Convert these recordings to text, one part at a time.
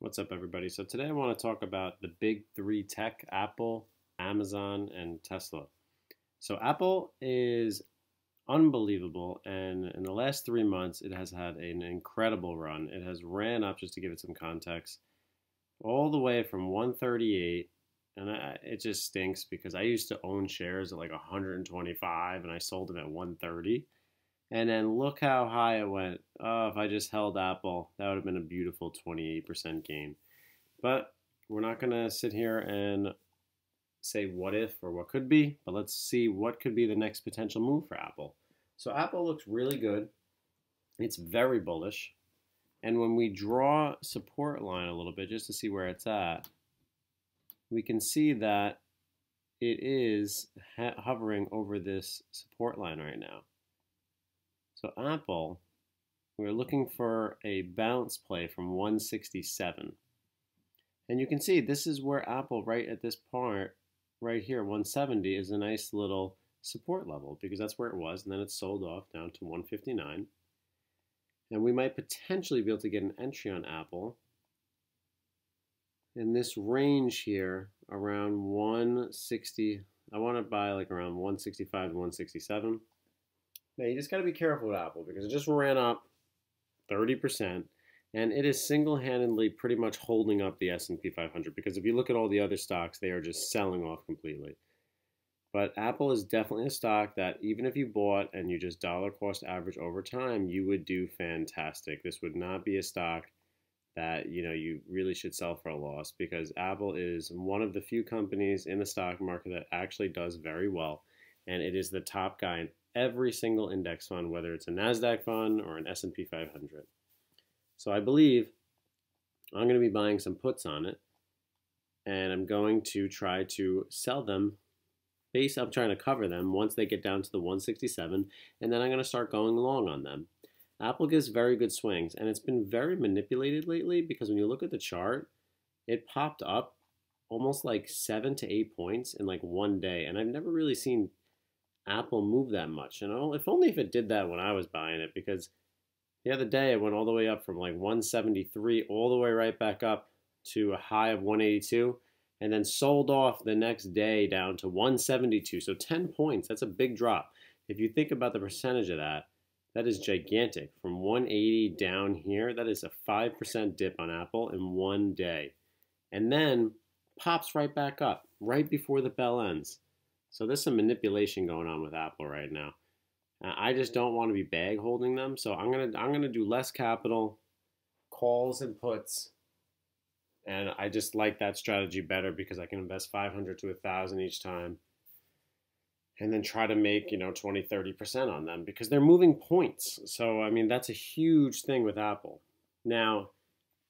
What's up, everybody? So today I want to talk about the big three tech: Apple, Amazon, and Tesla. So Apple is unbelievable, and in the last 3 months, it has had an incredible run. It has ran up, just to give it some context, all the way from 138, and it just stinks because I used to own shares at like 125, and I sold them at 130. And then look how high it went. Oh, if I just held Apple, that would have been a beautiful 28% gain. But we're not going to sit here and say what if or what could be, but let's see what could be the next potential move for Apple. So Apple looks really good. It's very bullish. And when we draw support line a little bit just to see where it's at, we can see that it is hovering over this support line right now. So Apple, we're looking for a bounce play from 167. And you can see this is where Apple, right at this part, right here, 170, is a nice little support level because that's where it was, and then it sold off down to 159. And we might potentially be able to get an entry on Apple in this range here around 160. I want to buy like around 165 to 167. Now, you just got to be careful with Apple because it just ran up 30%, and it is single-handedly pretty much holding up the S&P 500 because if you look at all the other stocks, they are just selling off completely. But Apple is definitely a stock that even if you bought and you just dollar cost average over time, you would do fantastic. This would not be a stock that you really should sell for a loss because Apple is one of the few companies in the stock market that actually does very well, and it is the top guy in every single index fund, whether it's a NASDAQ fund or an S&P 500. So I believe I'm going to be buying some puts on it, and I'm going to try to sell them. I'm trying to cover them once they get down to the 167, and then I'm going to start going long on them. Apple gives very good swings, and it's been very manipulated lately because when you look at the chart, it popped up almost like 7 to 8 points in like one day, and I've never really seen Apple move that much. If only if it did that when I was buying it, because the other day it went all the way up from like 173 all the way right back up to a high of 182 and then sold off the next day down to 172. So 10 points, that's a big drop. If you think about the percentage of that, that is gigantic. From 180 down here, that is a 5% dip on Apple in one day. And then pops right back up right before the bell ends. So there's some manipulation going on with Apple right now. I just don't want to be bag holding them, so I'm gonna do less capital, calls and puts, and I just like that strategy better because I can invest 500 to 1,000 each time, and then try to make 20-30% on them because they're moving points. So I mean that's a huge thing with Apple. Now,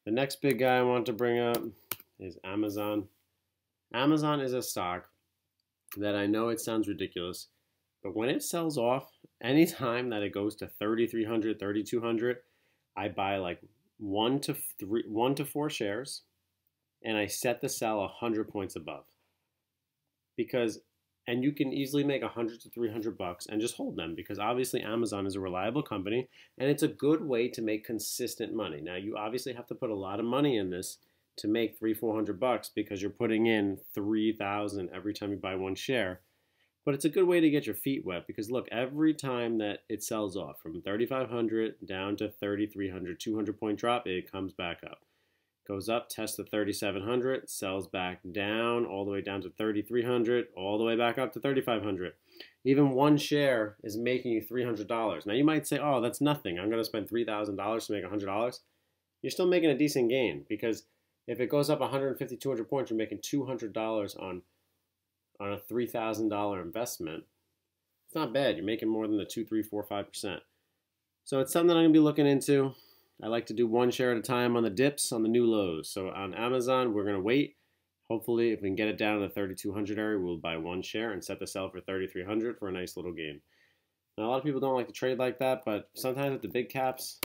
the next big guy I want to bring up is Amazon. Amazon is a stock that I know it sounds ridiculous, but when it sells off, anytime that it goes to 3,300, 3,200, I buy like 1 to 4 shares, and I set the sell 100 points above. And you can easily make 100 to 300 bucks and just hold them because obviously Amazon is a reliable company and it's a good way to make consistent money. Now, you obviously have to put a lot of money in this to make 300-400 bucks because you're putting in 3,000 every time you buy one share. But it's a good way to get your feet wet because look, every time that it sells off from 3,500 down to 3,300, 200-point drop, it comes back up. Goes up, tests the 3,700, sells back down, all the way down to 3,300, all the way back up to 3,500. Even one share is making you $300. Now you might say, oh, that's nothing. I'm going to spend $3,000 to make $100. You're still making a decent gain because if it goes up 150, 200 points, you're making $200 on a $3,000 investment. It's not bad. You're making more than the 2, 3, 4, 5%. So it's something I'm going to be looking into. I like to do one share at a time on the dips, on the new lows. So on Amazon, we're going to wait. Hopefully, if we can get it down to the 3,200 area, we'll buy one share and set the sell for 3,300 for a nice little gain. Now, a lot of people don't like to trade like that, but sometimes with the big caps,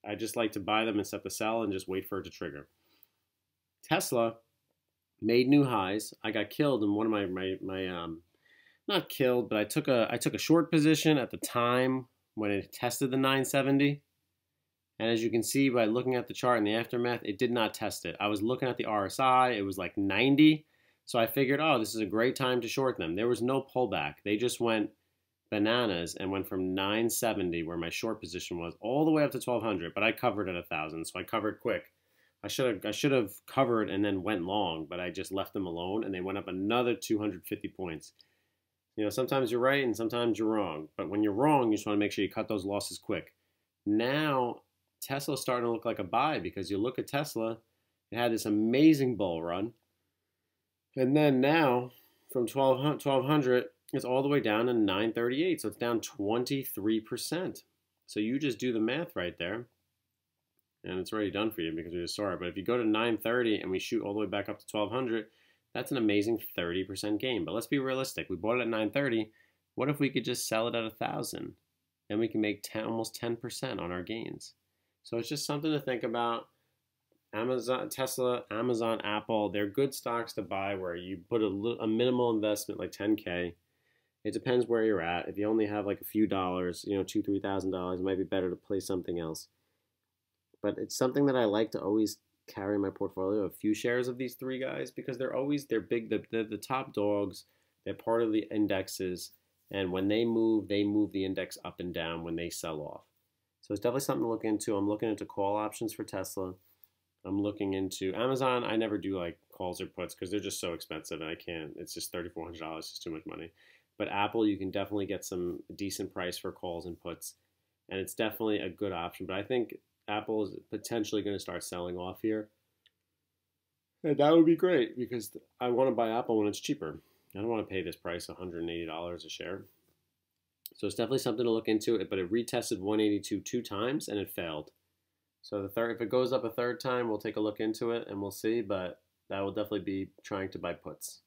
I just like to buy them and set the sell and just wait for it to trigger. Tesla made new highs. I got killed in one of my not killed, but I took a short position at the time when it tested the 970, And as you can see by looking at the chart in the aftermath, it did not test it. I was looking at the RSI, it was like 90. So I figured, oh, this is a great time to short them. There was no pullback. They just went bananas and went from 970, where my short position was, all the way up to 1200, but I covered at 1000, so I covered quick. I should have covered and then went long, but I just left them alone, and they went up another 250 points. You know, sometimes you're right and sometimes you're wrong, but when you're wrong, you just want to make sure you cut those losses quick. Now, Tesla's starting to look like a buy, because you look at Tesla, it had this amazing bull run, and then now from 1200, it's all the way down to 938, so it's down 23%. So you just do the math right there, and it's already done for you because we just saw it. But if you go to 930 and we shoot all the way back up to 1200, that's an amazing 30% gain. But let's be realistic. We bought it at 930. What if we could just sell it at 1000? Then we can make almost 10% on our gains. So it's just something to think about. Amazon, Tesla, Amazon, Apple, they're good stocks to buy where you put a minimal investment like 10K. It depends where you're at. If you only have like a few dollars, you know, $2,000, $3,000, it might be better to play something else. But it's something that I like to always carry in my portfolio, a few shares of these three guys, because they're big, they're the top dogs. They're part of the indexes, and when they move the index up and down when they sell off. So it's definitely something to look into. I'm looking into call options for Tesla. I'm looking into Amazon. I never do like calls or puts because they're just so expensive, and I can't. It's just $3,400. It's too much money. But Apple, you can definitely get some decent price for calls and puts, and it's definitely a good option. But I think Apple is potentially going to start selling off here, and that would be great because I want to buy Apple when it's cheaper. I don't want to pay this price, $180 a share. So it's definitely something to look into. But it retested 182 two times and it failed. So if it goes up a third time, we'll take a look into it and we'll see. But that will definitely be trying to buy puts.